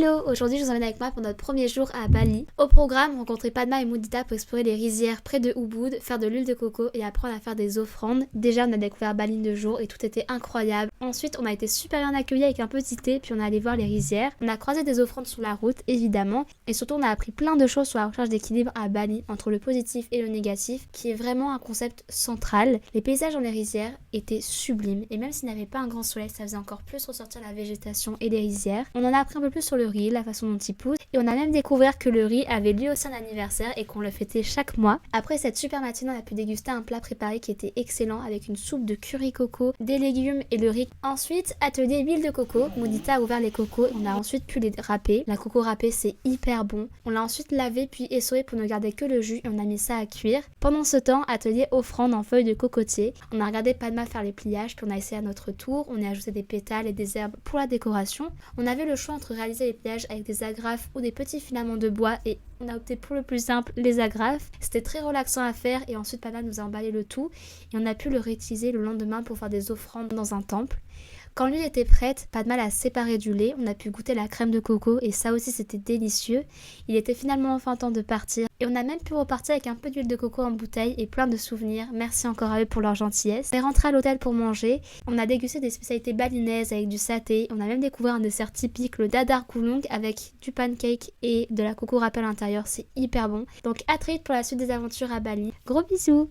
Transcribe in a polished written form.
Hello! Aujourd'hui, je vous emmène avec moi pour notre premier jour à Bali. Au programme, rencontrer Padma et Mudita pour explorer les rizières près de Ubud, faire de l'huile de coco et apprendre à faire des offrandes. Déjà, on a découvert Bali de jour et tout était incroyable. Ensuite, on a été super bien accueillis avec un petit thé, puis on est allé voir les rizières. On a croisé des offrandes sur la route, évidemment. Et surtout, on a appris plein de choses sur la recherche d'équilibre à Bali, entre le positif et le négatif, qui est vraiment un concept central. Les paysages dans les rizières étaient sublimes. Et même s'il n'y avait pas un grand soleil, ça faisait encore plus ressortir la végétation et les rizières. On en a appris un peu plus sur le riz, la façon dont il pousse, et on a même découvert que le riz avait lui aussi un anniversaire et qu'on le fêtait chaque mois. Après cette super matinée, on a pu déguster un plat préparé qui était excellent avec une soupe de curry coco, des légumes et le riz. Ensuite, atelier huile de coco. Mudita a ouvert les cocos et on a ensuite pu les râper. La coco râpée, c'est hyper bon. On l'a ensuite lavé puis essoré pour ne garder que le jus et on a mis ça à cuire. Pendant ce temps, atelier offrande en feuilles de cocotier. On a regardé Padma faire les pliages puis on a essayé à notre tour. On a ajouté des pétales et des herbes pour la décoration. On avait le choix entre réaliser les pliages avec des agrafes ou des petits filaments de bois et on a opté pour le plus simple, les agrafes. C'était très relaxant à faire et ensuite Padma nous a emballé le tout et on a pu le réutiliser le lendemain pour faire des offrandes dans un temple. Quand l'huile était prête, Padma l'a séparée du lait, on a pu goûter la crème de coco et ça aussi c'était délicieux. Il était finalement enfin temps de partir et on a même pu repartir avec un peu d'huile de coco en bouteille et plein de souvenirs. Merci encore à eux pour leur gentillesse. On est rentré à l'hôtel pour manger, on a dégusté des spécialités balinaises avec du saté, on a même découvert un dessert typique, le dadar kulung avec du pancake et de la coco râpée à l'intérieur, c'est hyper bon. Donc à très vite pour la suite des aventures à Bali. Gros bisous!